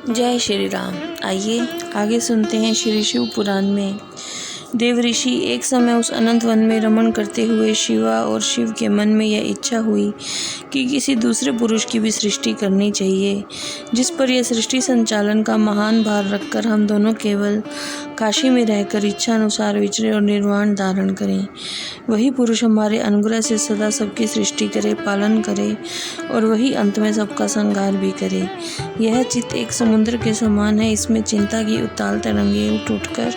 जय श्री राम। आइए आगे सुनते हैं श्री शिव पुराण में। देव ऋषि एक समय उस अनंत वन में रमण करते हुए शिवा और शिव के मन में यह इच्छा हुई कि किसी दूसरे पुरुष की भी सृष्टि करनी चाहिए, जिस पर यह सृष्टि संचालन का महान भार रखकर हम दोनों केवल काशी में रहकर इच्छा अनुसार विचरे और निर्वाण धारण करें। वही पुरुष हमारे अनुग्रह से सदा सबकी सृष्टि करे, पालन करे और वही अंत में सबका संहार भी करे। यह चित्त एक समुद्र के समान है, इसमें चिंता की उताल तरंगें उठ उठकर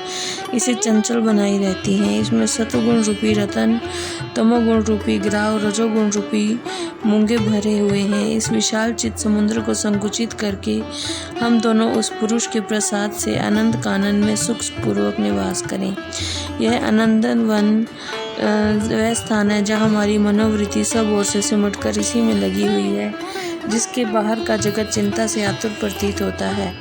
इसे चंचल बनाई रहती हैं। इसमें सतोगुण रूपी रतन, तमोगुण रूपी ग्राह और रजोगुण रूपी मूंगे भरे हुए हैं। इस विशाल चित्त समुद्र को संकुचित करके हम दोनों उस पुरुष के प्रसाद से अनंत कानन में सुख पूर्वक निवास करें। यह आनंदन वन वह स्थान है जहाँ हमारी मनोवृत्ति सब ओर से सिमटकर इसी में लगी हुई है, जिसके बाहर का जगत चिंता से आतुर प्रतीत होता है।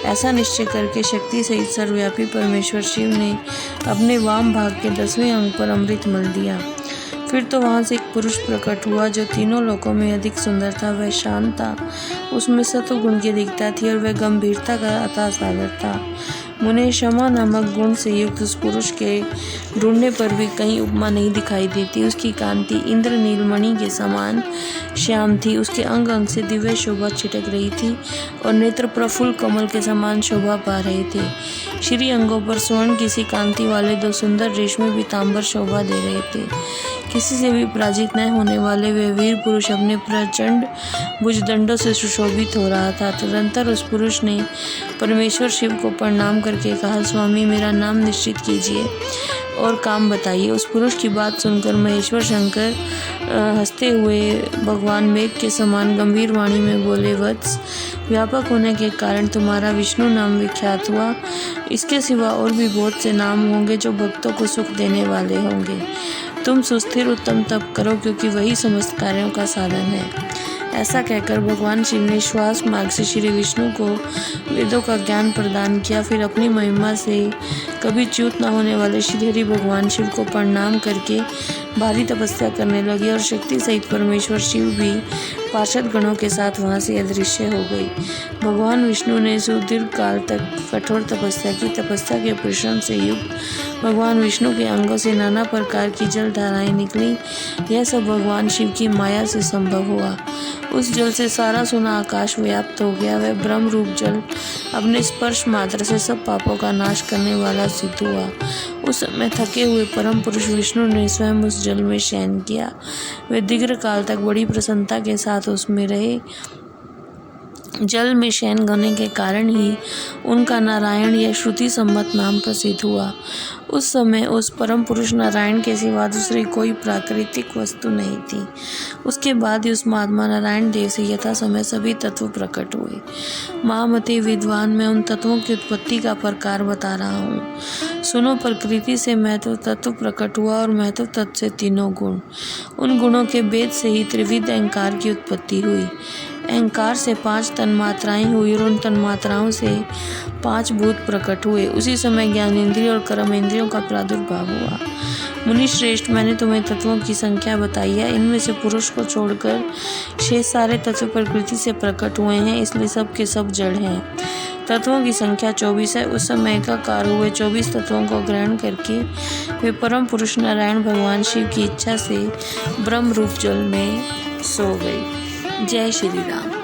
ऐसा निश्चय करके शक्ति सहित सर्वव्यापी परमेश्वर शिव ने अपने वाम भाग के 10वें अंग पर अमृत मल दिया। फिर तो वहाँ से एक पुरुष प्रकट हुआ जो तीनों लोकों में अधिक सुंदर था। वह शांत था, उसमें सत्वगुण की अधिकता थी और वह गंभीरता का अथाह सागर था। मुने क्षमा नामक गुण से युक्त उस पुरुष के ढूंढने पर भी कहीं उपमा नहीं दिखाई देती। उसकी कांति इंद्र नीलमणि के समान श्याम थी, उसके अंग अंग से दिव्य शोभा छिटक रही थी और नेत्र प्रफुल्ल कमल के समान शोभा पा रहे थे। श्री अंगों पर स्वर्ण की सी कांति वाले 2 सुंदर रेशमी पीताम्बर शोभा दे रहे थे। किसी से भी पराजित न होने वाले वे वीर पुरुष अपने प्रचंड भुजदंडों से सुशोभित हो रहा था। तदंतर उस पुरुष ने परमेश्वर शिव को प्रणाम करके कहा, स्वामी मेरा नाम निश्चित कीजिए और काम बताइए। उस पुरुष की बात सुनकर महेश्वर शंकर हंसते हुए भगवान मेघ के समान गंभीर वाणी में बोले, वत्स, व्यापक होने के कारण तुम्हारा विष्णु नाम विख्यात हुआ। इसके सिवा और भी बहुत से नाम होंगे जो भक्तों को सुख देने वाले होंगे। तुम सुस्थिर उत्तम तप करो, क्योंकि वही समस्त कार्यों का साधन है। ऐसा कहकर भगवान शिव ने श्वास मार्ग से श्री विष्णु को वेदों का ज्ञान प्रदान किया। फिर अपनी महिमा से कभी च्युत न होने वाले श्रीहरि भगवान शिव को प्रणाम करके भारी तपस्या करने लगे और शक्ति सहित परमेश्वर शिव भी पार्षद गणों के साथ वहां से अदृश्य हो गई। भगवान विष्णु ने सुदीर्घ काल तक कठोर तपस्या की। तपस्या के परिश्रम से युक्त भगवान विष्णु के अंगों से नाना प्रकार की जल धाराएं निकली। यह सब भगवान शिव की माया से संभव हुआ। उस जल से सारा सोना आकाश व्याप्त हो गया। वह ब्रह्म रूप जल अपने स्पर्श मात्र से सब पापों का नाश करने वाला सिद्ध हुआ। उस समय थके हुए परम पुरुष विष्णु ने स्वयं उस जल में शयन किया। वे दीर्घ काल तक बड़ी प्रसन्नता के साथ उसमें रहे। जल में शयन होने के कारण ही उनका नारायण या श्रुति सम्मत नाम प्रसिद्ध हुआ। उस समय उस परम पुरुष नारायण के सिवा दूसरी कोई प्राकृतिक वस्तु नहीं थी। उसके बाद ही उस महात्मा नारायण देव से यथा समय सभी तत्व प्रकट हुए। महामति विद्वान, मैं उन तत्वों की उत्पत्ति का प्रकार बता रहा हूँ। सुनो, प्रकृति से महत्व तत्व प्रकट हुआ और महत्व तत्व से तीनों गुण। उन गुणों के भेद से ही त्रिविध अहंकार की उत्पत्ति हुई। अहंकार से 5 तन्मात्राएं हुई और उन तन्मात्राओं से 5 भूत प्रकट हुए। उसी समय ज्ञानेंद्रिय और कर्म इंद्रियों का प्रादुर्भाव हुआ। मुनि श्रेष्ठ, मैंने तुम्हें तत्वों की संख्या बताई है। इनमें से पुरुष को छोड़कर शेष सारे तत्व प्रकृति से प्रकट हुए हैं, इसलिए सब के सब जड़ हैं। तत्वों की संख्या 24 है। उस समय एकाकार हुए 24 तत्वों को ग्रहण करके वे परम पुरुष नारायण भगवान शिव की इच्छा से ब्रह्म रूप जल में सो गई। जय श्री राम।